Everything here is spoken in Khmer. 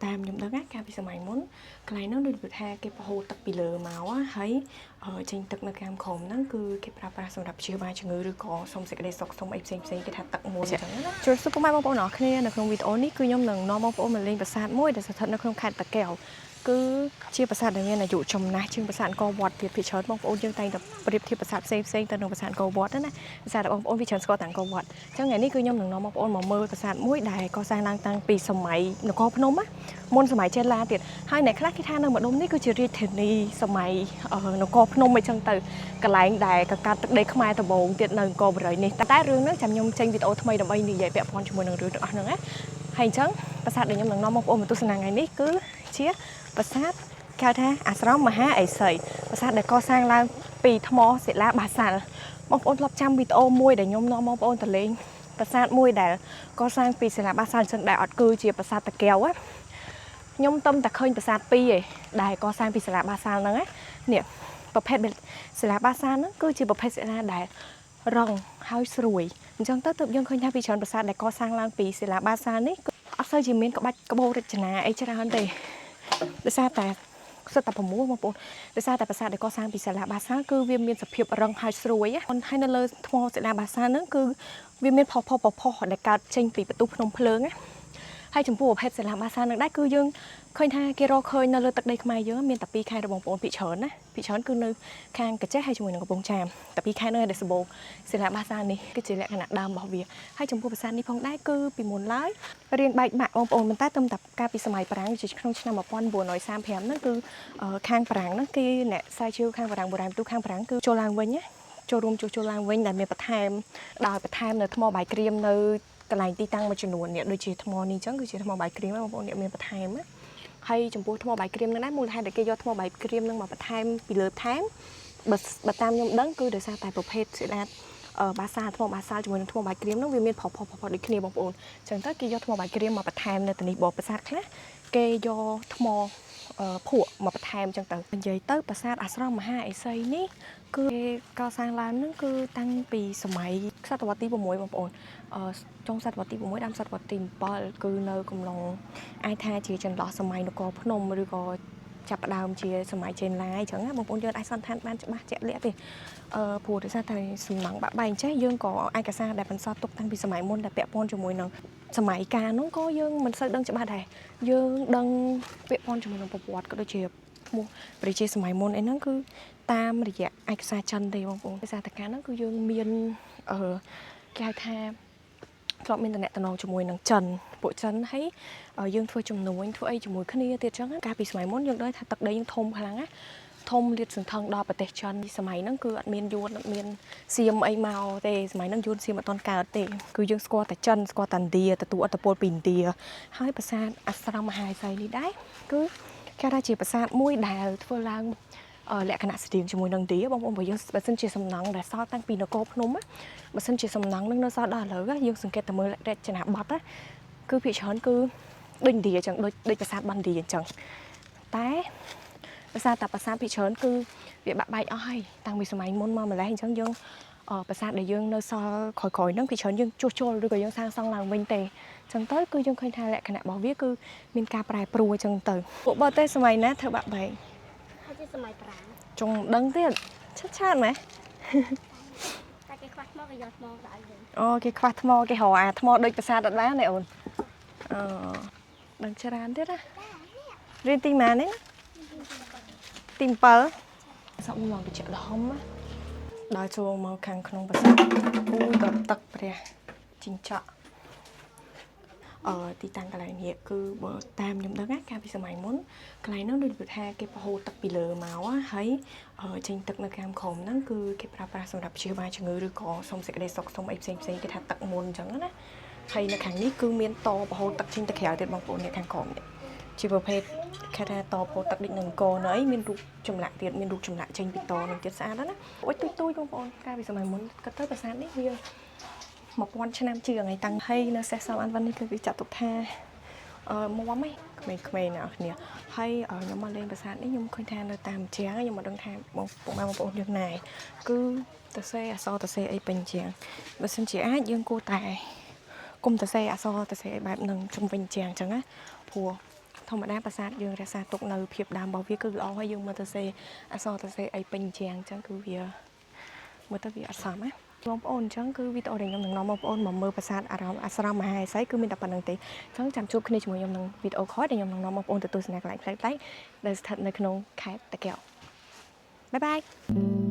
តាមខ្ញុំដឹងណាកាលពីសម័យមុនកន្លែងហ្នឹងដូចថាគេប្រហូរទឹកពីលើមកហើយចេញទឹកនៅខាងក្រោមហ្នឹងគឺគេប្រើប្រាស់សម្រាប់ព្យាបាលជំងឺឬក៏សុំសេចក្តីសុខសុំអីផ្សេងគេថាទឹកមុនអញ្ចឹងណាជួយសុខពុកម៉ែបងប្អូនអរគ្នានៅក្នុងវីដេអូនេះគឺខ្ញុំនឹងនាំបងប្អូនមកលេងប្រាសាទមួយដែលស្ថិតនៅក្នុងខេត្តតាកែវគឺជាប្រាសាទដែលមានអាយុចំណាស់ជាងប្រាសាទអង្គរវត្តទៀតភាគច្រើនបងប្អូនយើងតែងតែប្រៀបធៀបប្រាសាទផ្សេងទៅនឹងប្រាសាទអង្គរវត្តណាប្រាសាទបងប្អូនវាច្រើនស្គាល់តែអង្គរវត្តអញ្ចឹងថ្ងៃនេះគឺខ្ញុំនឹងនាំបងប្អូនមកមើលប្រាសាទមួយដែលកសាងឡើងតាំងពីសម័យនគរភ្នំណាមុនសម័យចេនឡាទៀតហើយអ្នកខ្លះគេថានៅម្ដុំនេះគឺជារាជធានីសម័យនគរភ្នំអីចឹងទៅកន្លែងដែលកកាត់ទឹកដីខ្មែរដំបូងទៀតនៅអង្គរបុរីនេះតែរឿងហ្នឹងចាំខ្ញុំចេញវីដេអូថ្មីដើម្បីនិយាយពាក់ព័ន្ធជាមួយនឹងរឿងទាំងអស់ហ្នឹងណាហើយអញ្ចឹងប្រាសាទដែលខ្ញុំនឹងនាំបងប្អូនមកទស្សនាថ្ងៃនេះគឺជាប្រាសាទគេហៅថាអាស្រមមហាឥសីប្រាសាទដែលកសាងឡើងពីថ្មសិលាបាសាល់បងប្អូនធ្លាប់ចាំវីដេអូមួយដែលខ្ញុំនាំបងប្អូនទៅលេងប្រាសាទមួយដែលកសាងពីសិលាបាសាល់អញ្ចឹងដែលអត់គឺជាប្រាសាទតាកែវខ្ញុំទំតែឃើញប្រាសាទពីរឯងដែលកសាងពីសិលាបាសាល់ហ្នឹងណានេះប្រភេទសិលាបាសាល់ហ្នឹងគឺជាប្រភេទសិលាដែលរងហើយស្រួយអញ្ចឹងទៅទើបយើងឃើញថាពីច្រើនប្រាសាទដែលកសាងឡើងពីសិលាបាសាល់នេះអត់សូវជាមានក្បាច់ក្បូររចនាអីច្រើនទេដោយសារតែសិតតែ6បងប្អូនដោយសារតែប្រាសាទដែលកសាងពីសិលាបាសាល់គឺវាមានសភាពរឹងហើយស្រួយហើយនៅលើថ្មសិលាបាសាល់ហ្នឹងគឺវាមានផុសដែលកើតចេញពីបន្ទះភ្នំភ្លើងណាហើយចំពោះប្រភេទសិលាបាសាល់នឹងដែរគឺយើងឃើញថាគេរកឃើញនៅលើទឹកដីខ្មែរយើងមានតែ2ខេត្តរបស់បងប្អូនភាគច្រើនណាភាគច្រើនគឺនៅខាងកាចេះហើយជាមួយនឹងកំពង់ចាមតែ2ខេត្តនោះដែលសម្បូរសិលាបាសាល់នេះគឺជាលក្ខណៈដើមរបស់វាហើយចំពោះប្រាសាទនេះផងដែរគឺពីមុនឡើយរៀងបែកបាក់បងប្អូនប៉ុន្តែទៅតែកាលពីសម័យបារាំងជាក្នុងឆ្នាំ1935ហ្នឹងគឺខាងបារាំងហ្នឹងគេអ្នកស្រាវជ្រាវខាងបារាំងបុរាណទូខាងបារាំងគឺចូលឡើងវិញណាចូលរួមជួសជុលឡើងវិញដែលមានបន្ថែមដោយបន្ថែមនៅថ្មបាយក្រៀមនៅកន្លែងទីតាំងមួយចំនួននេះដូចជាថ្មនេះអញ្ចឹងគឺជាថ្មបាយក្រៀមបងប្អូនអ្នកមានបន្ថែមណាហើយចំពោះថ្មបាយក្រៀមនឹងដែរមូលហេតុដែលគេយកថ្មបាយក្រៀមនឹងមកបន្ថែមពីលើថែមបើតាមខ្ញុំដឹងគឺដោយសារតែប្រភេទសិលាបាសាថ្មបាសាជាមួយនឹងថ្មបាយក្រៀមនឹងវាមានផុសដូចគ្នាបងប្អូនអញ្ចឹងទៅគេយកថ្មបាយក្រៀមមកបន្ថែមនៅទីនេះបបប្រាសាទខ្លះគេយកថ្មភក់មកបន្ថែមអញ្ចឹងទៅនិយាយទៅប្រាសាទអាស្រមមហាឥសីនេះគឺកសាងឡើងនឹងគឺតាំងពីសម័យសតវត្សទី6បងប្អូនចុងសតវត្សទី6ដើមសតវត្សទី7គឺនៅកំឡុងអាចថាជាចន្លោះសម័យនគរភ្នំឬក៏ចាប់ផ្ដើមជាសម័យចេនឡាយអញ្ចឹងណាបងប្អូនយើងអាចសន្និដ្ឋានបានច្បាស់ជាក់លាក់ទេព្រោះដោយសារតែសំណង់បាក់បែកអញ្ចឹងយើងក៏ឯកសារដែលបន្សល់ទុកតាំងពីសម័យមុនដែលពាក់ព័ន្ធជាមួយនឹងសម័យកាលនោះក៏យើងមិនសូវដឹងច្បាស់ដែរយើងដឹងពាក់ព័ន្ធជាមួយនឹងប្រវត្តិក៏ដូចជាឈ្មោះប្រជាសម័យមុនអីហ្នឹងគឺតាមរយៈឯកសារចិនទេបងប្អូនភាសាតកាលហ្នឹងគឺយើងមានគេហៅថាធ្លាប់មានតំណែងជាមួយនឹងចិនពួកចិនហើយយើងធ្វើជំនួញធ្វើអីជាមួយគ្នាទៀតអញ្ចឹងកាលពីសម័យមុនយើងដឹងថាទឹកដីយើងធំខ្លាំងណាធំលាតសន្ធឹងដល់ប្រទេសចិនសម័យហ្នឹងគឺអត់មានយួនអត់មានសៀមអីមកទេសម័យហ្នឹងយួនសៀមអត់ទាន់កើតទេគឺយើងស្គាល់តែចិនស្គាល់តែឥណ្ឌាទទួលឥទ្ធិពលពីឥណ្ឌាហើយប្រាសាទអាស្រមមហាឥសីនេះដែរគឺគេថាជាប្រាសាទមួយដែលធ្វើឡើងលក្ខណៈស្តៀងជាមួយនឹងឥណ្ឌាបងប្អូនបើយើងបើសិនជាសំណង់ដែលសល់តាំងពីនគរភ្នំបើសិនជាសំណង់នឹងនៅសល់ដល់ឥឡូវយើងសង្កេតទៅមើលរចនាបថគឺភាគច្រើនគឺដូចឥណ្ឌាអញ្ចឹងដូចប្រាសាទបណ្ឌីអញ្ចឹងតែប្រាសាទភាគច្រើនគឺវាបាក់បែកអស់ហើយតាំងពីសម័យមុនមកម្ល៉េះអញ្ចឹងយើងប្រាសាទដែលយើងនៅសល់ក្រោយៗហ្នឹងភាគច្រើនយើងជួសជុលឬក៏យើងសាងសង់ឡើងវិញទេអញ្ចឹងទៅគឺយើងឃើញថាលក្ខណៈរបស់វាគឺមានការប្រែប្រួលអញ្ចឹងទៅពួកបើទេសម័យណាធ្វើបាក់បែកហើយសម័យប្រាំងចង់ដឹងទៀតឆាតម៉េចតែគេខ្វះថ្មគេយកថ្មទៅឲ្យវិញអូគេខ្វះថ្មគេរកអាថ្មដូចប្រាសាទអត់បានទេអូនដឹងច្រើនទៀតណារៀនទីម៉ាននេះទី7សក់មកទៅជាដុំណាដល់ចូលមកខាងក្នុងប្រាសាទអូយដល់ទឹកព្រះជីងចក់ទីតាំងកន្លែងនេះគឺបើតាមខ្ញុំដឹងណាកាលពីសម័យមុនកន្លែងហ្នឹងដូចថាគេប្រហូរទឹកពីលើមកហើយចេញទឹកនៅខាងក្រោមហ្នឹងគឺគេប្រើប្រាស់សម្រាប់ព្យាបាលជំងឺឬក៏សុំសេចក្តីសុខសុំអីផ្សេងគេថាទឹកមុនអញ្ចឹងណាហើយនៅខាងនេះគឺមានតប្រហូរទឹកចេញទៅក្រៅទៀតបងប្អូននៅខាងក្រោមនេះជាប្រភេទគេថាតប្រហូរទឹកដូចនឹងអង្គរនៅអីមានរូបចម្លាក់ទៀតមានរូបចម្លាក់ចេញពីតនឹងទៀតស្អាតណាអូយទូចបងប្អូនកាលពីសម័យមុនក៏ទៅប្រាសាទនេះវា1000ឆ្នាំជាងហើយតាំងហើយនៅសេះសំអានវ៉ាន់នេះគឺវាចាត់ទុកថាមុំហីក្មេងៗអ្នកគ្នាហើយខ្ញុំមកលេងប្រាសាទនេះខ្ញុំឃើញថានៅតាមជាងខ្ញុំមិនដឹងថាបងប្អូនយើងណាគឺតសេអសតសេអីពេញជាងបើសិនជាអាចយើងគួរតែគុំតសេអសតសេអីបែបនឹងជំវិញជាងអញ្ចឹងណាព្រោះ ធម្មតាប្រាសាទយើងរក្សាទុកនៅភាពដើមរបស់វាគឺល្អហើយយើងមើលទៅសេអសរទៅសេអីពេញជាងអញ្ចឹងគឺវាមើលទៅវាអត់សមណាបងប្អូនអញ្ចឹងគឺវីដេអូដែលខ្ញុំនឹងនាំបងប្អូនមកមើលប្រាសាទអាស្រមមហាឥសីគឺមានតែប៉ុណ្្នឹងទេអញ្ចឹងចាំជួបគ្នាជាមួយខ្ញុំនឹងវីដេអូក្រោយដែលខ្ញុំនឹងនាំបងប្អូនទៅទស្សនាកន្លែងផ្សេងៗដែលស្ថិតនៅក្នុងខេត្តតាកែវបាយបាយ